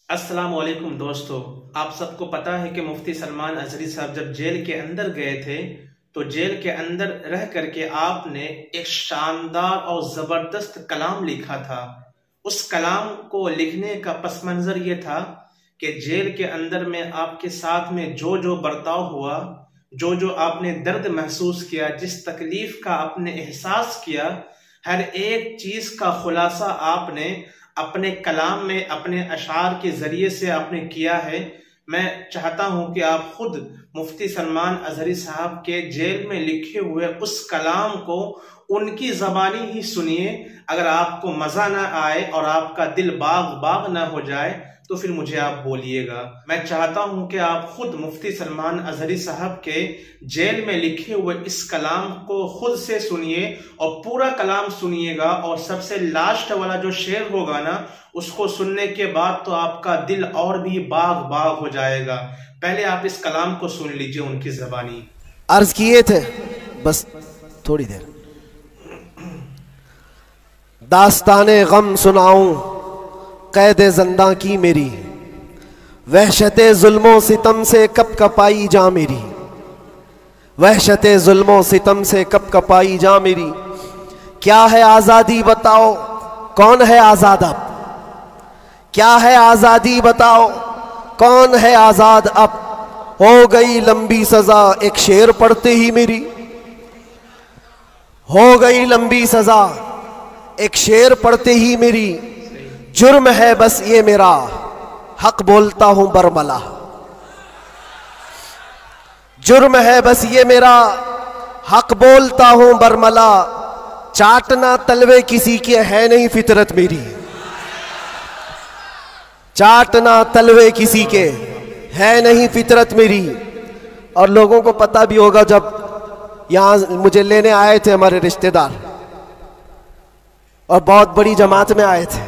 अस्सलाम वालेकुम दोस्तों, आप सबको पता है कि मुफ्ती सलमान अजहरी साहब जब जेल के अंदर गए थे तो जेल के अंदर रह करके आपने एक शानदार और जबरदस्त कलाम लिखा था। उस कलाम को लिखने का पस मंजर ये था कि जेल के अंदर में आपके साथ में जो जो बर्ताव हुआ, जो जो आपने दर्द महसूस किया, जिस तकलीफ का आपने एहसास किया, हर एक चीज का खुलासा आपने अपने कलाम में, अपने अशार के जरिए से आपने किया है। मैं चाहता हूं कि आप खुद मुफ्ती सलमान अजहरी साहब के जेल में लिखे हुए उस कलाम को उनकी जबानी ही सुनिए। अगर आपको मजा ना आए और आपका दिल बाग बाग ना हो जाए तो फिर मुझे आप बोलिएगा। मैं चाहता हूं कि आप खुद मुफ्ती सलमान अजहरी साहब के जेल में लिखे हुए इस कलाम को खुद से सुनिए और पूरा कलाम सुनिएगा, और सबसे लास्ट वाला जो शेर होगा ना, उसको सुनने के बाद तो आपका दिल और भी बाग बाग हो जाएगा। पहले आप इस कलाम को सुन लीजिए उनकी जबानी। अर्ज किए थे बस थोड़ी देर, दास्ताने गम सुनाऊं कैदे ज़िंदा की मेरी, वहशते जुल्मों सितम से कब कपाई जा मेरी, वहशते जुल्मों सितम से कब कपाई जा मेरी। क्या है आज़ादी बताओ, कौन है आज़ाद अब, क्या है आज़ादी बताओ, कौन है आज़ाद अब। हो गई लंबी सज़ा एक शेर पढ़ते ही मेरी, हो गई लंबी सज़ा एक शेर पढ़ते ही मेरी। जुर्म है बस ये मेरा, हक बोलता हूं बरमला, जुर्म है बस ये मेरा, हक बोलता हूं बरमला। चाटना तलवे किसी के है नहीं फितरत मेरी, चाटना तलवे किसी के है नहीं फितरत मेरी। और लोगों को पता भी होगा, जब यहां मुझे लेने आए थे हमारे रिश्तेदार और बहुत बड़ी जमात में आए थे,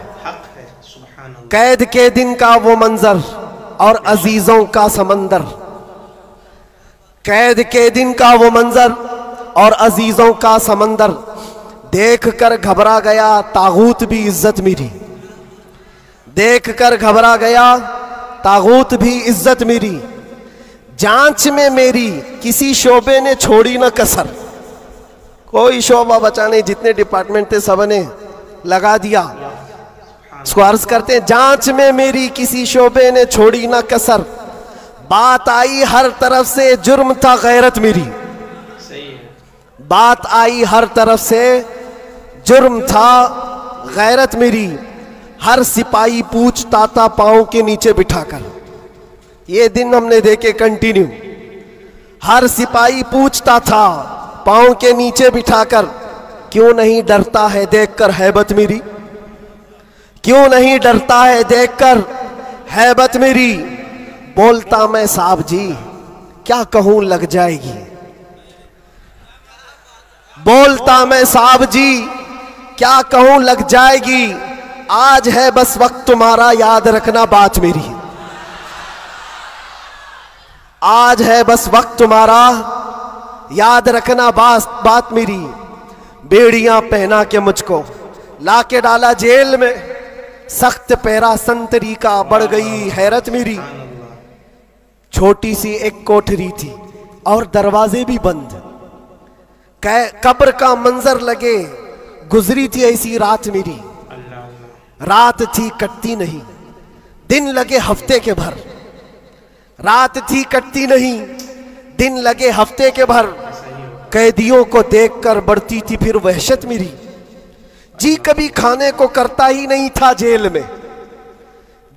कैद के दिन का वो मंजर और अजीजों का समंदर, कैद के दिन का वो मंजर और अजीजों का समंदर। देख कर घबरा गया तागूत भी इज्जत मेरी, देख कर घबरा गया तागूत भी इज्जत मेरी। जांच में मेरी किसी शोबे ने छोड़ी ना कसर, कोई शोबा बचा नहीं, जितने डिपार्टमेंट थे सबने लगा दिया। इसको अर्ज करते हैं, जांच में मेरी किसी शोबे ने छोड़ी ना कसर। बात आई हर तरफ से जुर्म था गैरत मेरी, बात आई हर तरफ से जुर्म था गैरत मेरी। हर सिपाही पूछता था पांव के नीचे बिठाकर, ये दिन हमने देखे कंटिन्यू। हर सिपाही पूछता था पांव के नीचे बिठाकर, क्यों नहीं डरता है देखकर हैबत मेरी, क्यों नहीं डरता है देखकर हैबत मेरी। बोलता मैं साहब जी क्या कहूं लग जाएगी, बोलता मैं साहब जी क्या कहूं लग जाएगी। आज है बस वक्त तुम्हारा याद रखना बात मेरी, आज है बस वक्त तुम्हारा याद रखना बात मेरी। बेड़ियां पहना के मुझको लाके डाला जेल में, सख्त पहरा संतरी का बढ़ गई हैरत मेरी। छोटी सी एक कोठरी थी और दरवाजे भी बंद, कब्र का मंजर लगे गुजरी थी ऐसी रात मेरी। रात थी कटती नहीं, दिन लगे हफ्ते के भर, रात थी कटती नहीं, दिन लगे हफ्ते के भर। कैदियों को देखकर बढ़ती थी फिर वहशत मेरी। जी कभी खाने को करता ही नहीं था जेल में,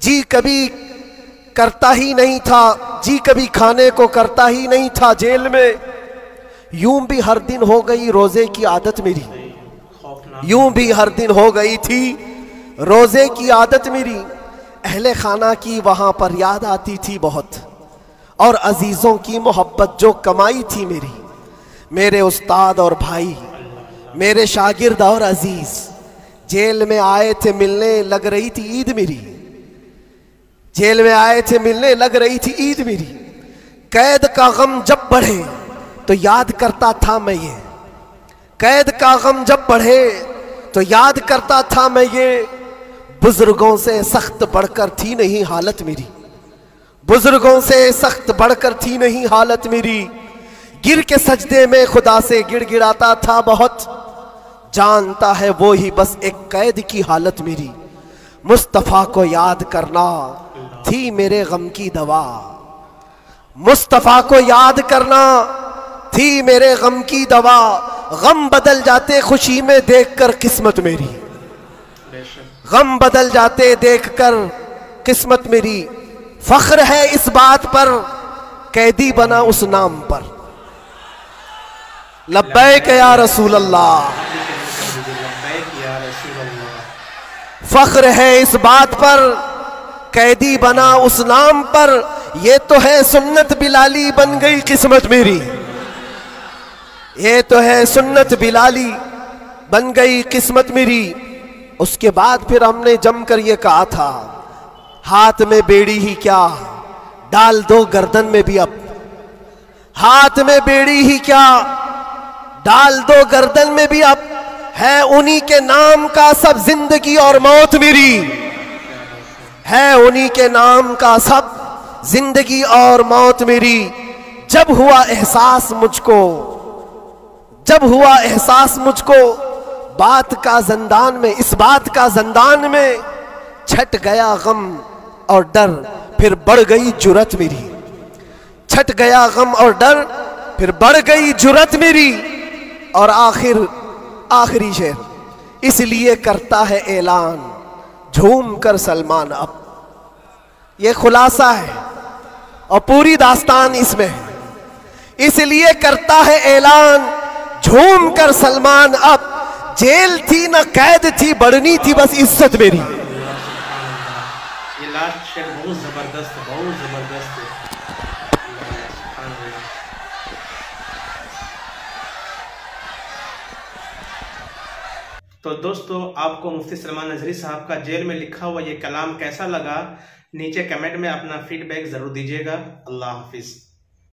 जी कभी करता ही नहीं था, जी कभी खाने को करता ही नहीं था जेल में। यूं भी हर दिन हो गई रोजे की आदत मेरी, यूं भी हर दिन हो गई थी रोजे की आदत मेरी। अहले खाना की वहां पर याद आती थी बहुत, और अजीजों की मोहब्बत जो कमाई थी मेरी। मेरे उस्ताद और भाई, मेरे शागिर्द और अजीज जेल में आए थे मिलने, लग रही थी ईद मेरी, जेल में आए थे मिलने लग रही थी ईद मेरी। कैद का गम जब बढ़े तो याद करता था मैं ये, कैद का गम जब बढ़े तो याद करता था मैं ये। बुजुर्गों से सख्त बढ़कर थी नहीं हालत मेरी, बुजुर्गों से सख्त बढ़कर थी नहीं हालत मेरी। गिर के सजदे में खुदा से गिड़गिड़ाता था बहुत, जानता है वो ही बस एक कैद की हालत मेरी। मुस्तफ़ा को याद करना थी मेरे गम की दवा, मुस्तफ़ा को याद करना थी मेरे गम की दवा। गम बदल जाते खुशी में देखकर किस्मत मेरी, गम बदल जाते देखकर किस्मत मेरी। फख्र है इस बात पर कैदी बना उस नाम पर। लब्बैक या रसूल अल्लाह, फख्र है इस बात पर कैदी बना उस नाम पर। ये तो है सुन्नत बिलाली बन गई किस्मत मेरी, ये तो है सुन्नत बिलाली बन गई किस्मत मेरी। उसके बाद फिर हमने जमकर ये कहा था, हाथ में बेड़ी ही क्या डाल दो गर्दन में भी अब, हाथ में बेड़ी ही क्या डाल दो गर्दन में भी अब। है उन्हीं के नाम का सब जिंदगी और मौत मेरी, है उन्हीं के नाम का सब जिंदगी और मौत मेरी। जब हुआ एहसास मुझको, जब हुआ एहसास मुझको बात का ज़ंदान में, इस बात का ज़ंदान में छट गया गम और डर, फिर बढ़ गई जुरत मेरी। छट गया गम और डर, फिर बढ़ गई जुरत मेरी। और आखिरी शेर, इसलिए करता है ऐलान झूम कर सलमान अब। ये खुलासा है और पूरी दास्तान इसमें है। इसलिए करता है ऐलान झूम कर सलमान अब। जेल थी ना कैद थी, बढ़नी थी बस इज्जत मेरी। ये लास्ट शेर बहुत जबरदस्त, बहुत जबरदस्त है। तो दोस्तों, आपको मुफ्ती सलमान अजहरी साहब का जेल में लिखा हुआ ये कलाम कैसा लगा, नीचे कमेंट में अपना फीडबैक जरूर दीजिएगा। अल्लाह हाफिज।